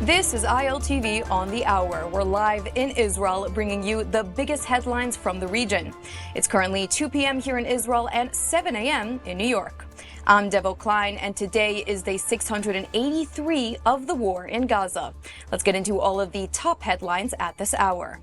This is ILTV on the hour. We're live in Israel, bringing you the biggest headlines from the region. It's currently 2 p.m. here in Israel and 7 a.m. in New York. I'm Devo Klein, and today is day 683 of the war in Gaza. Let's get into all of the top headlines at this hour.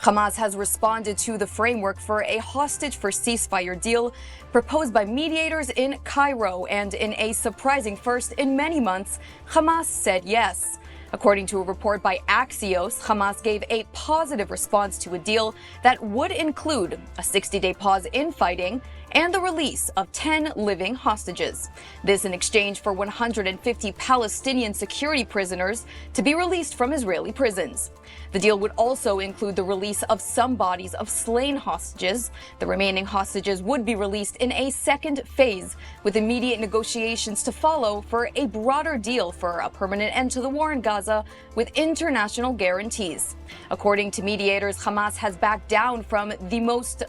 Hamas has responded to the framework for a hostage-first ceasefire deal proposed by mediators in Cairo, and in a surprising first in many months, Hamas said yes. According to a report by Axios, Hamas gave a positive response to a deal that would include a 60-day pause in fighting and the release of 10 living hostages. This in exchange for 150 Palestinian security prisoners to be released from Israeli prisons. The deal would also include the release of some bodies of slain hostages. The remaining hostages would be released in a second phase, with immediate negotiations to follow for a broader deal for a permanent end to the war in Gaza with international guarantees. According to mediators, Hamas has backed down from the most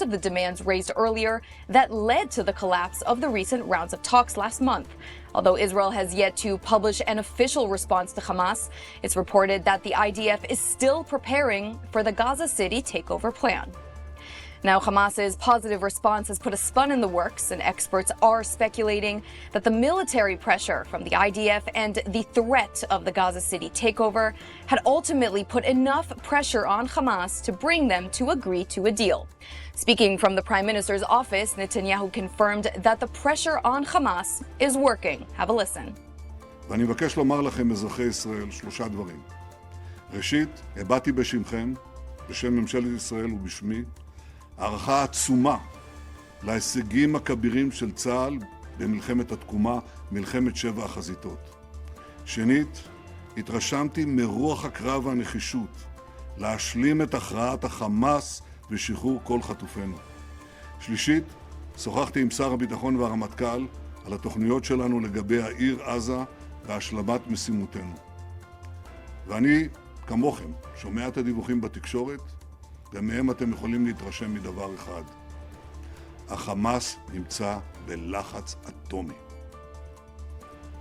of the demands raised earlier that led to the collapse of the recent rounds of talks last month. Although Israel has yet to publish an official response to Hamas, it's reported that the IDF is still preparing for the Gaza City takeover plan. Now, Hamas's positive response has put a spin in the works, and experts are speculating that the military pressure from the IDF and the threat of the Gaza City takeover had ultimately put enough pressure on Hamas to bring them to agree to a deal. Speaking from the Prime Minister's office, Netanyahu confirmed that the pressure on Hamas is working. Have a listen. ואני מבקש לומר לכם, אזרחי ישראל, שלושה דברים. ראשית, הבעתי בשמכם, בשם ממשלת ישראל ובשמי, הערכה עצומה להישגים הכבירים של צה"ל במלחמת התקומה, מלחמת 7 החזיתות. שנית, התרשמתי מרוח הקרב והנחישות להשלים את הכרעת החמאס ושחרור כל חטופינו. שלישית, שוחחתי עם שר הביטחון והרמטכ"ל על התוכניות שלנו לגבי העיר עזה והשלמת משימותינו. ואני, כמוכם, שומע את הדיווחים בתקשורת, ומהם אתם יכולים להתרשם מדבר אחד. החמאס נמצא בלחץ אטומי.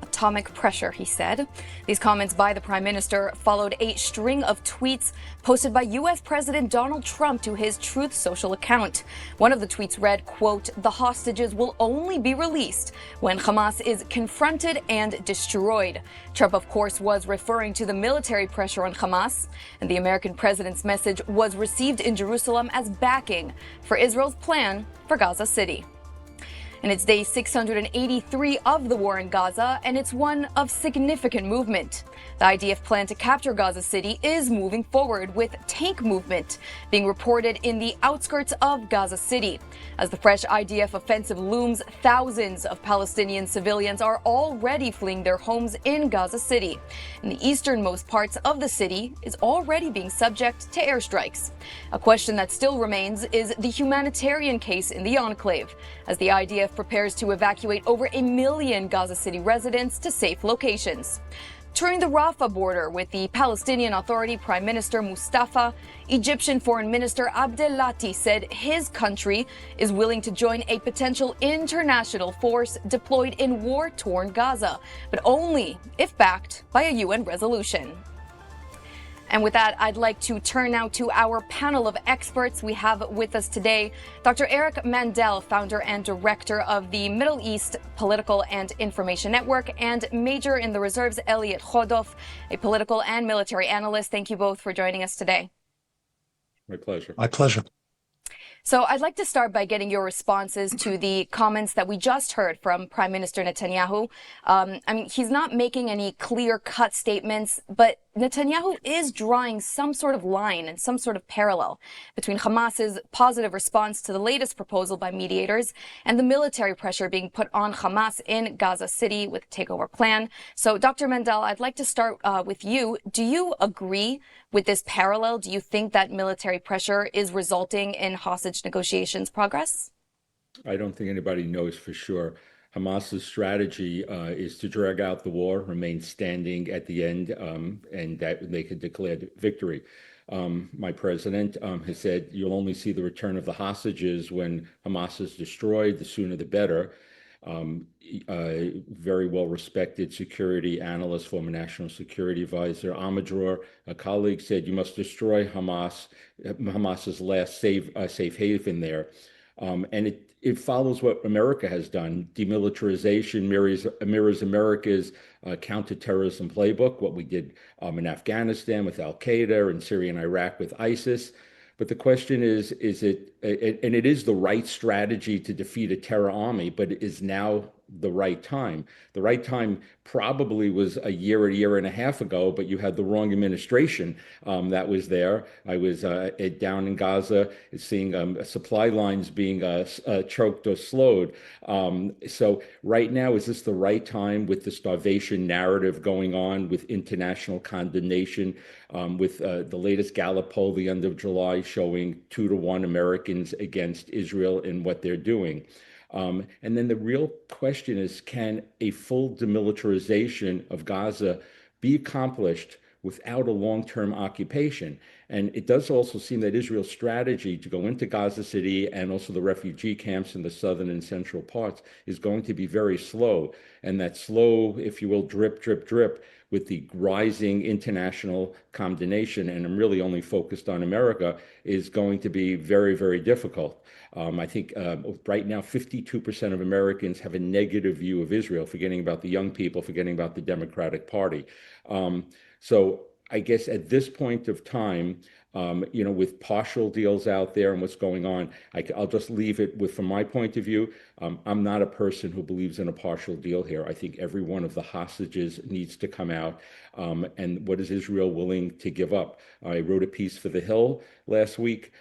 Atomic pressure, he said. These comments by the Prime Minister followed a string of tweets posted by U.S. President Donald Trump to his Truth Social account. One of the tweets read, quote, "The hostages will only be released when Hamas is confronted and destroyed." Trump, of course, was referring to the military pressure on Hamas, and the American president's message was received in Jerusalem as backing for Israel's plan for Gaza City. And it's day 683 of the war in Gaza, and it's one of significant movement. The IDF plan to capture Gaza City is moving forward, with tank movement being reported in the outskirts of Gaza City. As the fresh IDF offensive looms, thousands of Palestinian civilians are already fleeing their homes in Gaza City. And the easternmost parts of the city is already being subject to airstrikes. A question that still remains is the humanitarian case in the enclave, as the IDF prepares to evacuate over 1 million Gaza City residents to safe locations. Touring the Rafah border with the Palestinian Authority Prime Minister Mustafa, Egyptian Foreign Minister Abdelati said his country is willing to join a potential international force deployed in war-torn Gaza, but only if backed by a UN resolution. And with that, I'd like to turn now to our panel of experts. We have with us today Dr. Eric Mandel, founder and director of the Middle East Political and Information Network, and Major in the Reserves Elliot Chodoff, a political and military analyst. Thank you both for joining us today. My pleasure. My pleasure. So I'd like to start by getting your responses to the comments that we just heard from Prime Minister Netanyahu. He's not making any clear-cut statements, but Netanyahu is drawing some sort of line and some sort of parallel between Hamas's positive response to the latest proposal by mediators and the military pressure being put on Hamas in Gaza City with the takeover plan. So, Dr. Mandel, I'd like to start with you. Do you agree with this parallel? Do you think that military pressure is resulting in hostage negotiations progress? I don't think anybody knows for sure. Hamas's strategy is to drag out the war, remain standing at the end, and that they could declare victory. My president has said you'll only see the return of the hostages when Hamas is destroyed, the sooner the better. very well-respected security analyst, former national security advisor, Amadror, a colleague, said you must destroy Hamas's last safe haven there. And it follows what America has done. Demilitarization mirrors America's counterterrorism playbook, what we did in Afghanistan with Al-Qaeda and Syria and Iraq with ISIS. But the question is it, and it is the right strategy to defeat a terror army, but it is now the right time. The right time probably was a year and a half ago, but you had the wrong administration that was there. I was down in Gaza seeing supply lines being choked or slowed. So right now, is this the right time with the starvation narrative going on, with international condemnation, with the latest Gallup poll, the end of July, showing 2-to-1 Americans against Israel in what they're doing? And then the real question is, can a full demilitarization of Gaza be accomplished without a long-term occupation? And it does also seem that Israel's strategy to go into Gaza City and also the refugee camps in the southern and central parts is going to be very slow. And that slow, if you will, drip, drip, drip, with the rising international condemnation, and I'm really only focused on America, is going to be very, very difficult. I think right now 52% of Americans have a negative view of Israel, forgetting about the young people, forgetting about the Democratic Party. So I guess at this point of time, with partial deals out there and what's going on, I'll just leave it with, from my point of view, I'm not a person who believes in a partial deal here. I think every one of the hostages needs to come out. And what is Israel willing to give up? I wrote a piece for The Hill last week.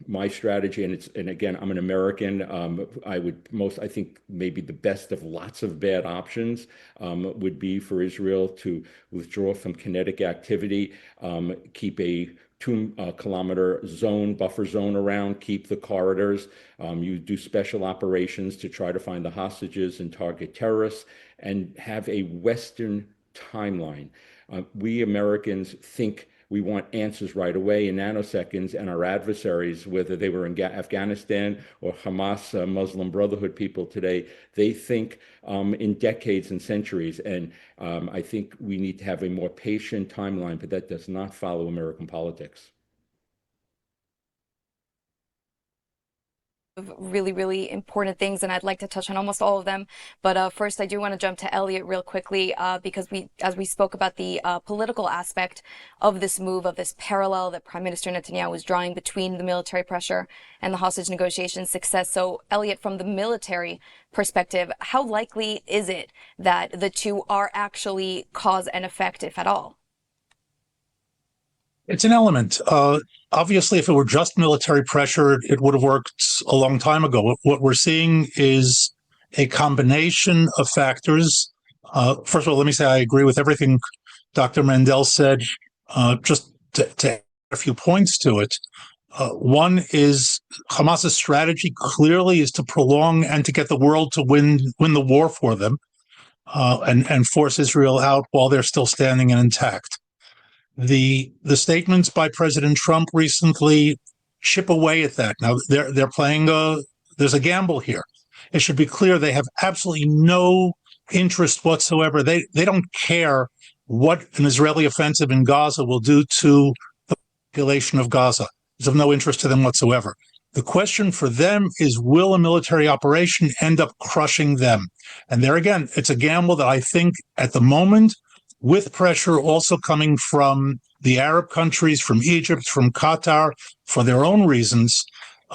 My strategy, and again, I'm an American. I think maybe the best of lots of bad options would be for Israel to withdraw from kinetic activity, keep a 2-kilometer buffer zone around, keep the corridors. You do special operations to try to find the hostages and target terrorists, and have a Western timeline. We Americans think we want answers right away in nanoseconds, and our adversaries, whether they were in Afghanistan or Hamas, Muslim Brotherhood people today, they think in decades and centuries. And I think we need to have a more patient timeline, but that does not follow American politics. Really, really important things, and I'd like to touch on almost all of them. But first, I do want to jump to Elliot real quickly because as we spoke about the political aspect of this move, of this parallel that Prime Minister Netanyahu is drawing between the military pressure and the hostage negotiation success. So, Elliot, from the military perspective, how likely is it that the two are actually cause and effect, if at all? It's an element. Obviously, if it were just military pressure, it would have worked a long time ago. What we're seeing is a combination of factors. First of all, let me say I agree with everything Dr. Mandel said. Just to add a few points to it. One is Hamas's strategy clearly is to prolong and to get the world to win the war for them, and force Israel out while they're still standing and intact. The statements by President Trump recently chip away at that. Now they're playing there's a gamble here. It should be clear they have absolutely no interest whatsoever. They don't care what an Israeli offensive in Gaza will do to the population of Gaza. It's of no interest to them whatsoever. The question for them is, will a military operation end up crushing them? And there again, it's a gamble that I think at the moment, with pressure also coming from the Arab countries, from Egypt, from Qatar, for their own reasons,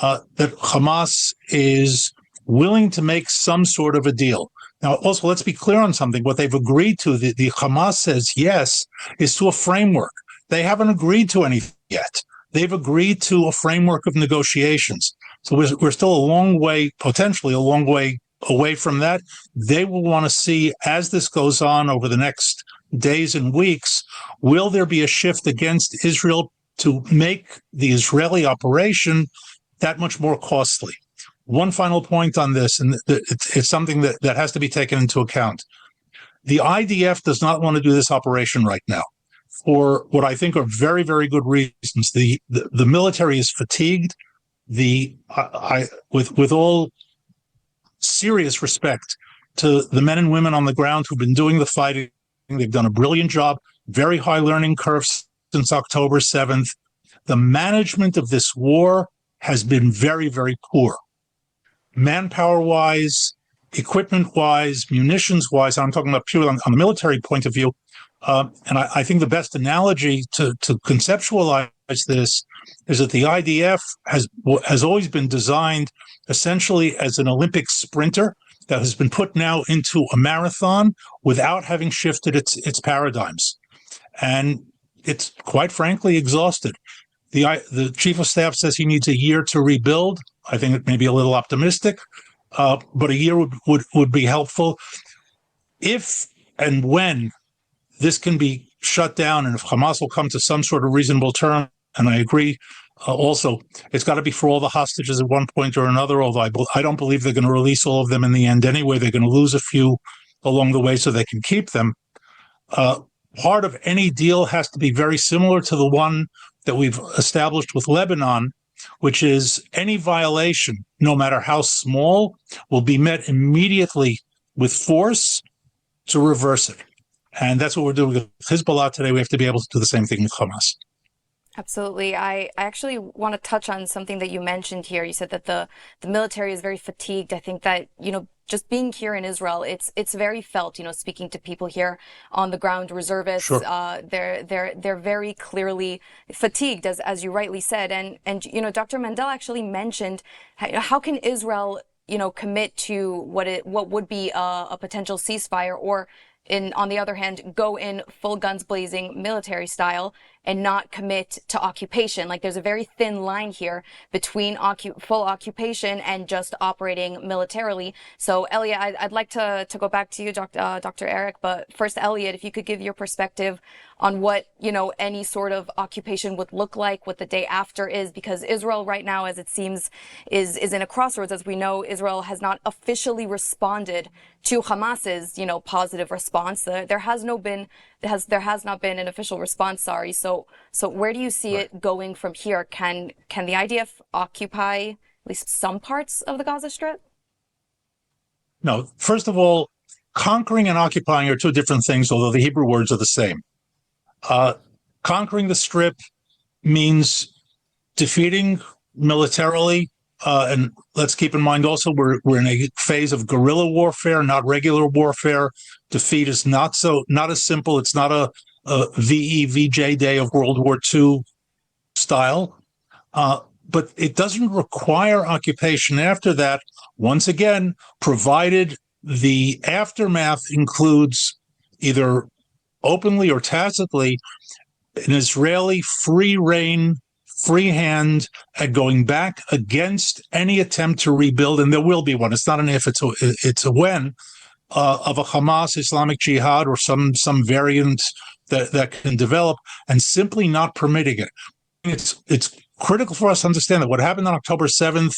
that Hamas is willing to make some sort of a deal. Now, also, let's be clear on something. What they've agreed to, the Hamas says yes, is to a framework. They haven't agreed to anything yet. They've agreed to a framework of negotiations. So we're still a long way, potentially a long way away from that. They will want to see, as this goes on over the next days and weeks, will there be a shift against Israel to make the Israeli operation that much more costly? One final point on this, and it's something that has to be taken into account. The IDF does not want to do this operation right now for what I think are very, very good reasons. The military is fatigued. With all serious respect to the men and women on the ground who've been doing the fighting. They've done a brilliant job, very high learning curve since October 7th. The management of this war has been very, very poor. Manpower-wise, equipment-wise, munitions-wise, I'm talking about purely on the military point of view. And I think the best analogy to conceptualize this is that the IDF has always been designed essentially as an Olympic sprinter that has been put now into a marathon without having shifted its paradigms. And it's quite frankly exhausted. The chief of staff says he needs a year to rebuild. I think it may be a little optimistic, but a year would be helpful. If and when this can be shut down, and if Hamas will come to some sort of reasonable term, and I agree, also, it's got to be for all the hostages at one point or another, although I don't believe they're going to release all of them in the end anyway. They're going to lose a few along the way so they can keep them. Part of any deal has to be very similar to the one that we've established with Lebanon, which is any violation, no matter how small, will be met immediately with force to reverse it. And that's what we're doing with Hezbollah today. We have to be able to do the same thing with Hamas. Absolutely. I actually want to touch on something that you mentioned here. You said that the military is very fatigued. I think that, just being here in Israel, it's very felt, speaking to people here on the ground, reservists, sure. They're very clearly fatigued, as you rightly said. And Dr. Mandel actually mentioned how can Israel, commit to what would be a potential ceasefire, or on the other hand, go in full guns blazing military style and not commit to occupation. Like, there's a very thin line here between full occupation and just operating militarily. So, Elliot, I'd like to go back to you, Dr. Eric, but first, Elliot, if you could give your perspective on what, any sort of occupation would look like, what the day after is, because Israel right now, as it seems, is in a crossroads. As we know, Israel has not officially responded to Hamas's, positive response. There has not been an official response, sorry. So where do you see it going from here? Can the IDF occupy at least some parts of the Gaza Strip? No, first of all, conquering and occupying are two different things, although the Hebrew words are the same. Conquering the Strip means defeating militarily, and let's keep in mind also we're in a phase of guerrilla warfare, not regular warfare. Defeat is not as simple. It's not a VJ day of World War II style, but it doesn't require occupation after that. Once again, provided the aftermath includes either openly or tacitly an Israeli free reign, free hand at going back against any attempt to rebuild, and there will be one. It's not an if, it's a when, of a Hamas Islamic Jihad or some variant that can develop, and simply not permitting it. It's critical for us to understand that what happened on October 7th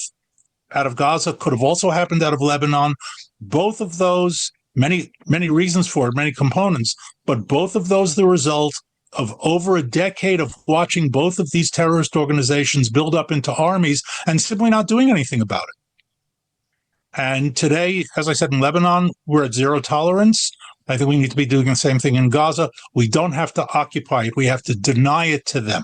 out of Gaza could have also happened out of Lebanon. Both of those, many reasons for it, many components, but both of those the result of over a decade of watching both of these terrorist organizations build up into armies and simply not doing anything about it. And today, as I said, in Lebanon, we're at zero tolerance. I think we need to be doing the same thing in Gaza. We don't have to occupy it. We have to deny it to them.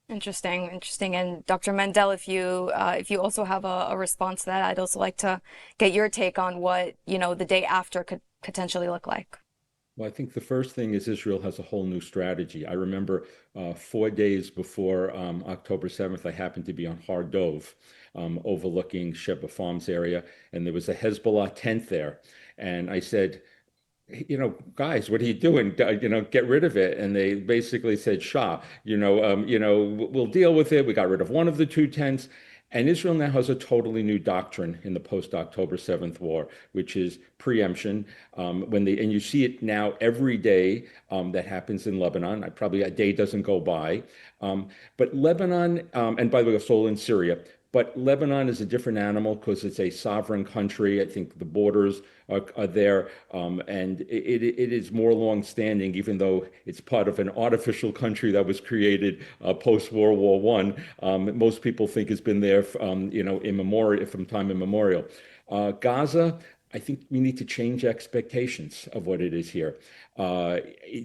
Interesting. And Dr. Mandel, if you also have a response to that, I'd also like to get your take on what, the day after could potentially look like. Well, I think the first thing is Israel has a whole new strategy. I remember 4 days before October 7th, I happened to be on Har Dov, overlooking Sheba Farms area, and there was a Hezbollah tent there. And I said, guys, what are you doing? Get rid of it. And they basically said, Shah, we'll deal with it. We got rid of one of the two tents. And Israel now has a totally new doctrine in the post-October 7th war, which is preemption. And you see it now every day that happens in Lebanon. Probably a day doesn't go by. But Lebanon, and by the way, it's all in Syria. But Lebanon is a different animal because it's a sovereign country. I think the borders are there, and it is more long-standing, even though it's part of an artificial country that was created post-World War One. Most people think it's been there, from time immemorial. Gaza, I think we need to change expectations of what it is here.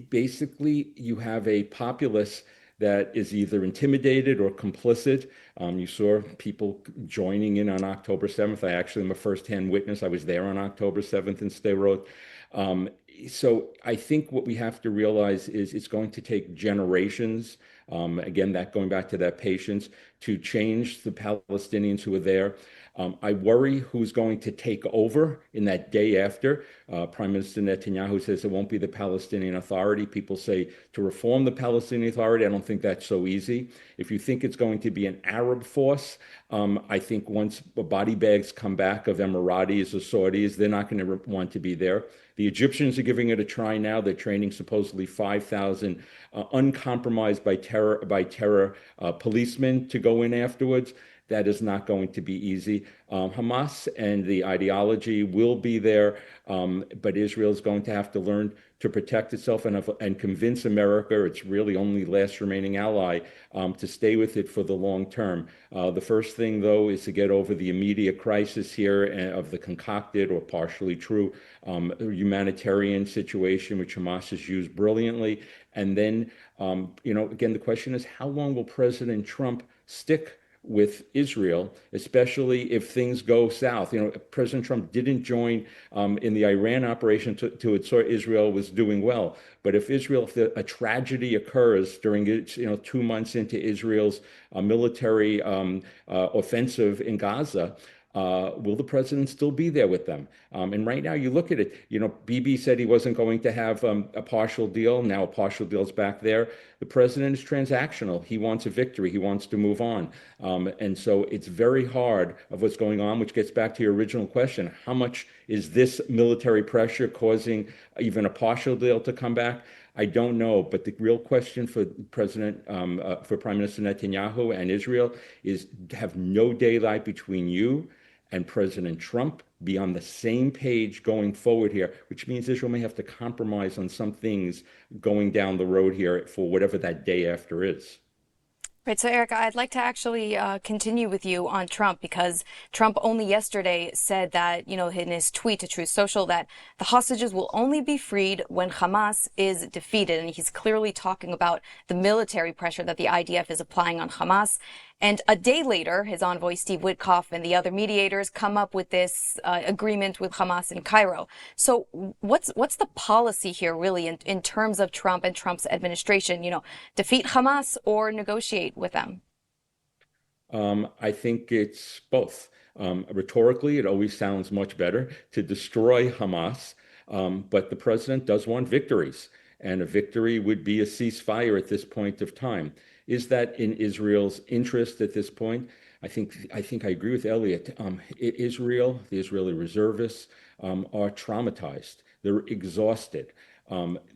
Basically, you have a populace that is either intimidated or complicit. You saw people joining in on October 7th. I actually am a firsthand witness. I was there on October 7th in Sderot. So I think what we have to realize is it's going to take generations, again, that going back to that patience, to change the Palestinians who are there. I worry who's going to take over in that day after. Prime Minister Netanyahu says it won't be the Palestinian Authority. People say to reform the Palestinian Authority. I don't think that's so easy. If you think it's going to be an Arab force, I think once the body bags come back of Emiratis or Saudis, they're not going to want to be there. The Egyptians are giving it a try now. They're training supposedly 5,000 uncompromised by terror policemen to go in afterwards. That is not going to be easy. Hamas and the ideology will be there, but Israel is going to have to learn to protect itself and convince America, its really only last remaining ally, to stay with it for the long term. The first thing, though, is to get over the immediate crisis here of the concocted or partially true humanitarian situation, which Hamas has used brilliantly. And then, again, the question is, how long will President Trump stick with Israel, especially if things go south? President Trump didn't join in the Iran operation to ensure Israel was doing well. But if a tragedy occurs during its, 2 months into Israel's military offensive in Gaza, will the president still be there with them? And right now, you look at it, Bibi said he wasn't going to have a partial deal. Now a partial deal is back there. The president is transactional. He wants a victory. He wants to move on. And so it's very hard of what's going on, which gets back to your original question. How much is this military pressure causing even a partial deal to come back? I don't know, but the real question for Prime Minister Netanyahu and Israel is to have no daylight between you and President Trump, be on the same page going forward here, which means Israel may have to compromise on some things going down the road here for whatever that day after is. Right. So, Erica, I'd like to actually continue with you on Trump, because Trump only yesterday said that, in his tweet to Truth Social, that the hostages will only be freed when Hamas is defeated. And he's clearly talking about the military pressure that the IDF is applying on Hamas. And a day later, his envoy, Steve Witkoff, and the other mediators come up with this agreement with Hamas in Cairo. So what's the policy here, really, in terms of Trump and Trump's administration? Defeat Hamas or negotiate with them? I think it's both. Rhetorically, it always sounds much better to destroy Hamas, but the president does want victories, and a victory would be a ceasefire at this point of time. Is that in Israel's interest at this point? I think I agree with Elliot. Israel, the Israeli reservists, are traumatized. They're exhausted.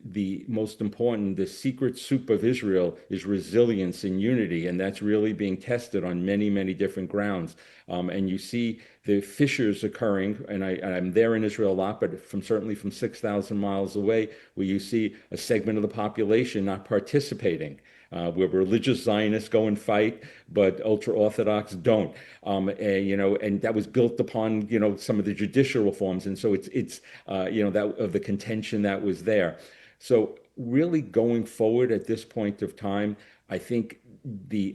The most important, the secret soup of Israel is resilience and unity, and that's really being tested on many, many different grounds. And you see the fissures occurring, and I'm there in Israel a lot, but certainly from 6,000 miles away, where you see a segment of the population not participating. Where religious Zionists go and fight, but ultra-Orthodox don't. And that was built upon, some of the judicial reforms. And so it's that of the contention that was there. So really going forward at this point of time, I think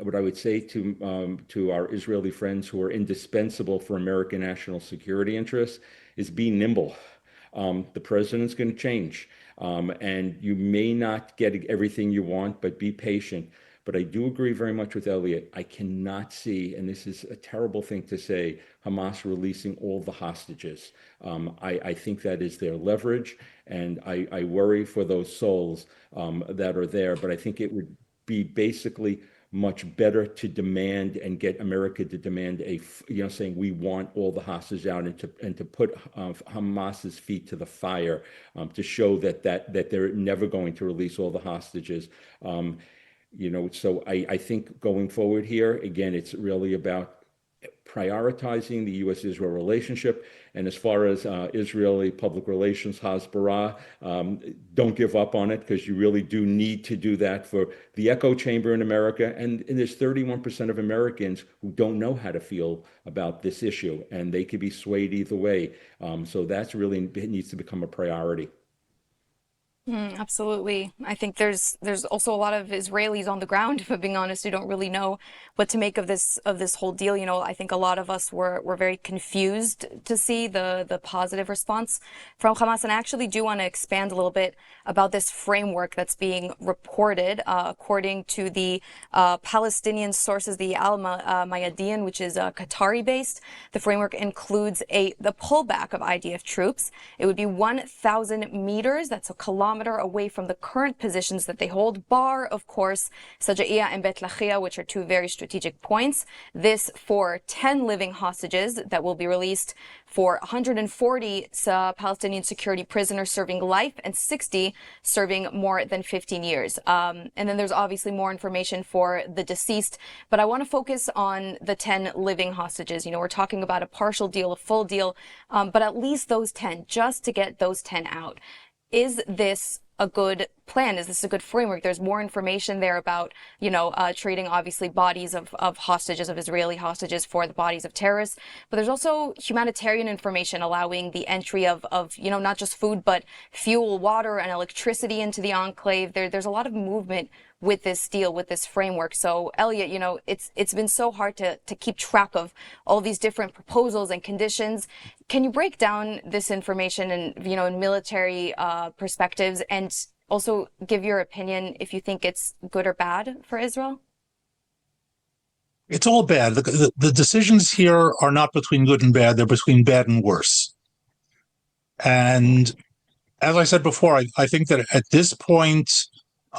what I would say to our Israeli friends who are indispensable for American national security interests is be nimble. The president's going to change. And you may not get everything you want, but be patient. But I do agree very much with Elliot. I cannot see, and this is a terrible thing to say, Hamas releasing all the hostages. I think that is their leverage, and I worry for those souls that are there. But I think it would be basically much better to demand and get America to demand saying we want all the hostages out, and to put Hamas's feet to the fire, to show that they're never going to release all the hostages. So I think going forward here, again, it's really about prioritizing the U.S.-Israel relationship. And as far as Israeli public relations, Hasbara, don't give up on it, because you really do need to do that for the echo chamber in America. And there's 31% of Americans who don't know how to feel about this issue, and they could be swayed either way. So that's really, it needs to become a priority. Absolutely. I think there's also a lot of Israelis on the ground, if I'm being honest, who don't really know what to make of this whole deal. You know, I think a lot of us were very confused to see the positive response from Hamas. And I actually do want to expand a little bit about this framework that's being reported. According to the Palestinian sources, the Al Mayadeen, which is Qatari based, the framework includes the pullback of IDF troops. It would be 1,000 meters. That's a kilometer away from the current positions that they hold, bar, of course, Sajaiya and Bet Lahia, which are two very strategic points. This for 10 living hostages that will be released, for 140 Palestinian security prisoners serving life, and 60 serving more than 15 years. And then there's obviously more information for the deceased, but I want to focus on the 10 living hostages. You know, we're talking about a partial deal, a full deal, but at least those 10, just to get those 10 out. Is this a good plan? Is this a good framework? There's more information there about, you know, trading obviously bodies of hostages, of Israeli hostages, for the bodies of terrorists. But there's also humanitarian information allowing the entry of you know, not just food, but fuel, water, and electricity into the enclave. There's a lot of movement with this deal, with this framework. So, Elliot, you know, it's been so hard to keep track of all these different proposals and conditions. Can you break down this information and, you know, in military perspectives, and also give your opinion if you think it's good or bad for Israel? It's all bad. The decisions here are not between good and bad. They're between bad and worse. And as I said before, I think that at this point,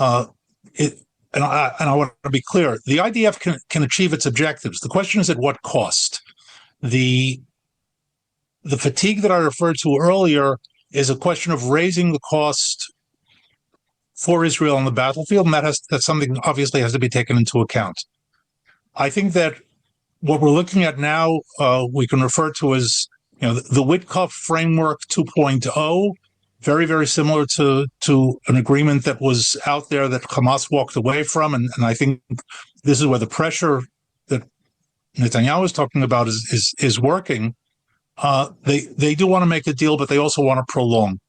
and I want to be clear, the IDF can achieve its objectives. The question is at what cost? The fatigue that I referred to earlier is a question of raising the cost for Israel on the battlefield, and that's something that obviously has to be taken into account. I think that what we're looking at now, we can refer to as, you know, the Witkoff Framework 2.0, very, very similar to an agreement that was out there that Hamas walked away from. And I think this is where the pressure that Netanyahu is talking about is working. They do want to make a deal, but they also want to prolong.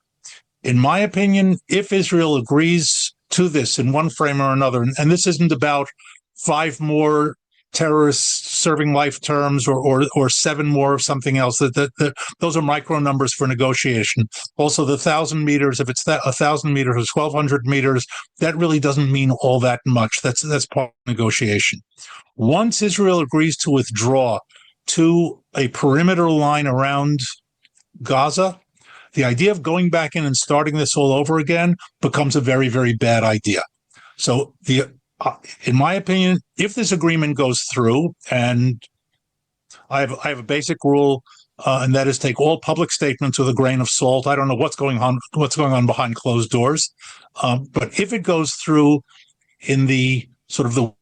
In my opinion, if Israel agrees to this in one frame or another, and this isn't about 5 more terrorists serving life terms or 7 more of something else, that those are micro numbers for negotiation. Also, the 1,000 meters, if it's 1,000 meters or 1,200 meters, that really doesn't mean all that much. That's part of negotiation. Once Israel agrees to withdraw to a perimeter line around Gaza, the idea of going back in and starting this all over again becomes a very, very bad idea. So in my opinion, if this agreement goes through, and I have a basic rule, and that is take all public statements with a grain of salt. I don't know what's going on behind closed doors, but if it goes through in the sort of the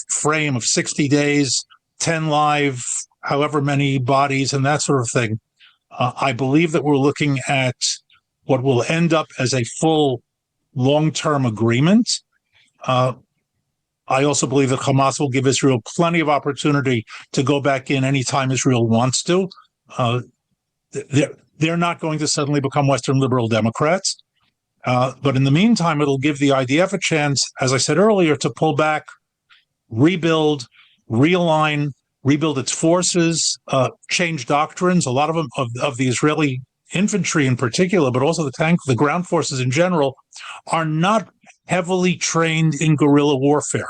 frame of 60 days, 10 live, however many bodies, and that sort of thing, I believe that we're looking at what will end up as a full long-term agreement. I also believe that Hamas will give Israel plenty of opportunity to go back in anytime Israel wants to. They're not going to suddenly become Western liberal Democrats. But in the meantime, it'll give the IDF a chance, as I said earlier, to pull back, rebuild, realign, rebuild its forces, change doctrines. A lot of them, of the Israeli infantry in particular, but also the ground forces in general, are not heavily trained in guerrilla warfare.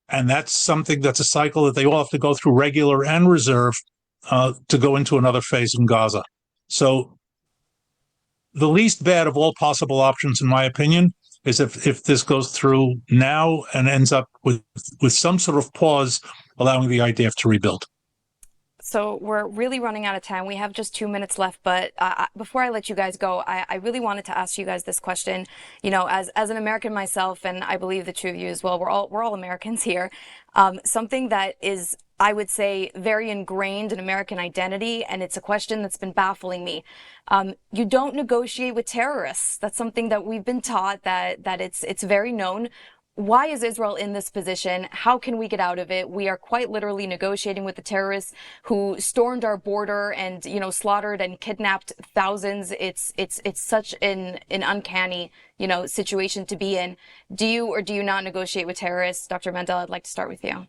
And that's a cycle that they all have to go through, regular and reserve, to go into another phase in Gaza. So the least bad of all possible options, in my opinion, is if this goes through now and ends up with some sort of pause, allowing the IDF to rebuild. So we're really running out of time. We have just 2 minutes left, but before I let you guys go, I really wanted to ask you guys this question. You know, as an American myself, and I believe the two of you as well, we're all Americans here. Something that is, I would say, very ingrained in American identity, and it's a question that's been baffling me. You don't negotiate with terrorists. That's something that we've been taught, that it's very known. Why is Israel in this position? How can we get out of it? We are quite literally negotiating with the terrorists who stormed our border and, you know, slaughtered and kidnapped thousands. It's such an uncanny, you know, situation to be in. Do you or do you not negotiate with terrorists? Dr. Mandel, I'd like to start with you.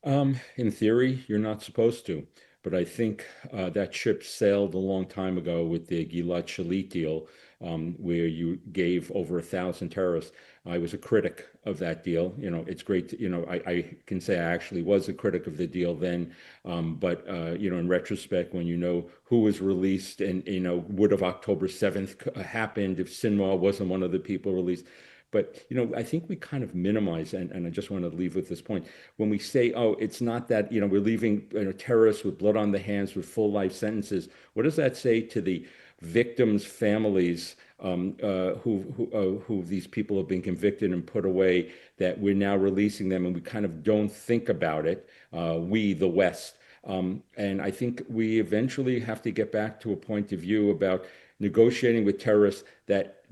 In theory, you're not supposed to, but I think that ship sailed a long time ago with the Gilad Shalit deal, where you gave over 1,000 terrorists. I was a critic of that deal. You know, it's great to, you know, I can say I actually was a critic of the deal then, but you know, in retrospect, when you know who was released and, you know, would have October 7th happened if Sinwar wasn't one of the people released. But, you know, I think we kind of minimize, and I just want to leave with this point, when we say, oh, it's not that, you know, we're leaving, you know, terrorists with blood on the hands with full life sentences. What does that say to the victims' families who these people have been convicted and put away, that we're now releasing them and we kind of don't think about it, we, the West. And I think we eventually have to get back to a point of view about negotiating with terrorists that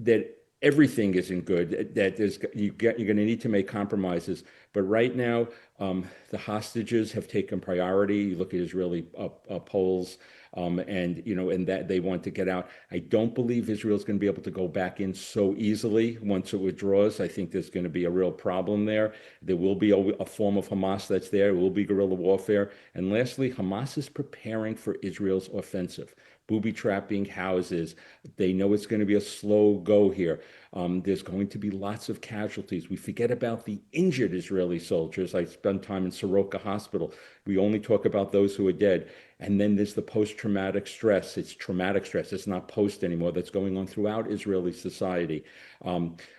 everything isn't good, that you're going to need to make compromises. But right now, the hostages have taken priority. You look at Israeli polls, and, you know, and that they want to get out. I don't believe Israel's going to be able to go back in so easily once it withdraws. I think there's going to be a real problem there. There will be a form of Hamas that's there. There will be guerrilla warfare. And lastly, Hamas is preparing for Israel's offensive, booby-trapping houses. They know it's going to be a slow go here. There's going to be lots of casualties. We forget about the injured Israeli soldiers. I spent time in Soroka Hospital. We only talk about those who are dead. And then there's the post-traumatic stress. It's traumatic stress. It's not post anymore. That's going on throughout Israeli society.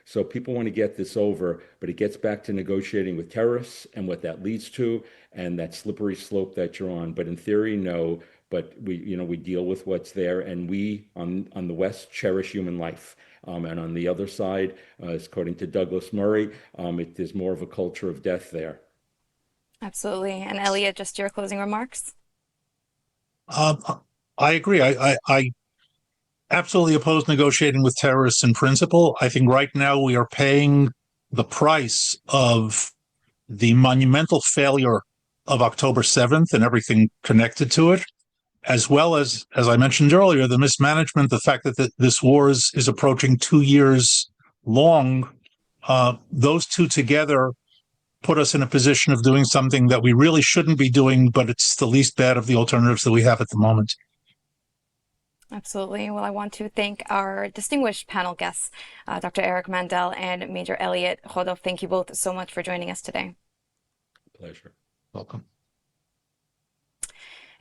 So people want to get this over, but it gets back to negotiating with terrorists and what that leads to and that slippery slope that you're on. But in theory, no. But we deal with what's there, and we on the West cherish human life. And on the other side, according to Douglas Murray, there's more of a culture of death there. Absolutely. And Elliot, just your closing remarks. I agree. I absolutely oppose negotiating with terrorists in principle. I think right now we are paying the price of the monumental failure of October 7th and everything connected to it, as well as I mentioned earlier, the mismanagement, the fact that this war is approaching 2 years long. Those two together put us in a position of doing something that we really shouldn't be doing, but it's the least bad of the alternatives that we have at the moment. Absolutely. Well, I want to thank our distinguished panel guests, Dr. Eric Mandel and Major Elliot Chodoff. Thank you both so much for joining us today. Pleasure. Welcome.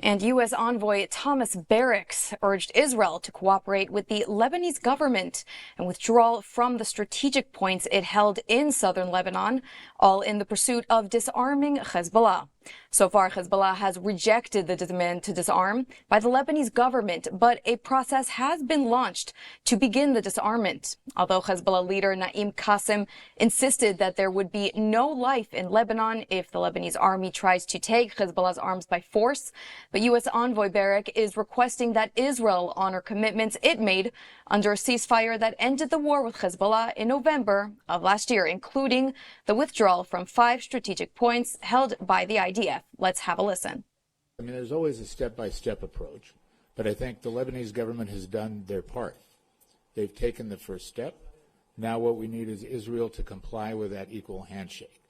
And U.S. envoy Thomas Barracks urged Israel to cooperate with the Lebanese government and withdraw from the strategic points it held in southern Lebanon, all in the pursuit of disarming Hezbollah. So far, Hezbollah has rejected the demand to disarm by the Lebanese government, but a process has been launched to begin the disarmament. Although Hezbollah leader Naim Qassem insisted that there would be no life in Lebanon if the Lebanese army tries to take Hezbollah's arms by force, but U.S. envoy Barak is requesting that Israel honor commitments it made under a ceasefire that ended the war with Hezbollah in November of last year, including the withdrawal from 5 strategic points held by the IDF. Let's have a listen. I mean, there's always a step-by-step approach, but I think the Lebanese government has done their part. They've taken the first step. Now what we need is Israel to comply with that equal handshake.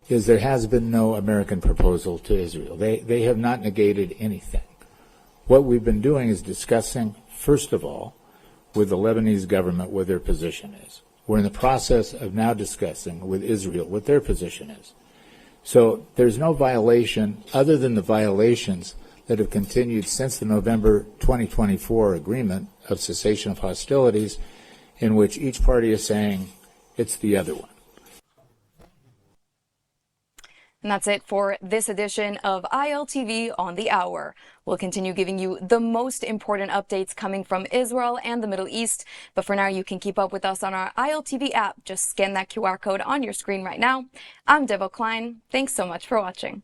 Because there has been no American proposal to Israel. They have not negated anything. What we've been doing is discussing, first of all, with the Lebanese government what their position is. We're in the process of now discussing with Israel what their position is. So there's no violation other than the violations that have continued since the November 2024 agreement of cessation of hostilities, in which each party is saying it's the other one. And that's it for this edition of ILTV on the Hour. We'll continue giving you the most important updates coming from Israel and the Middle East. But for now, you can keep up with us on our ILTV app. Just scan that QR code on your screen right now. I'm Devo Klein. Thanks so much for watching.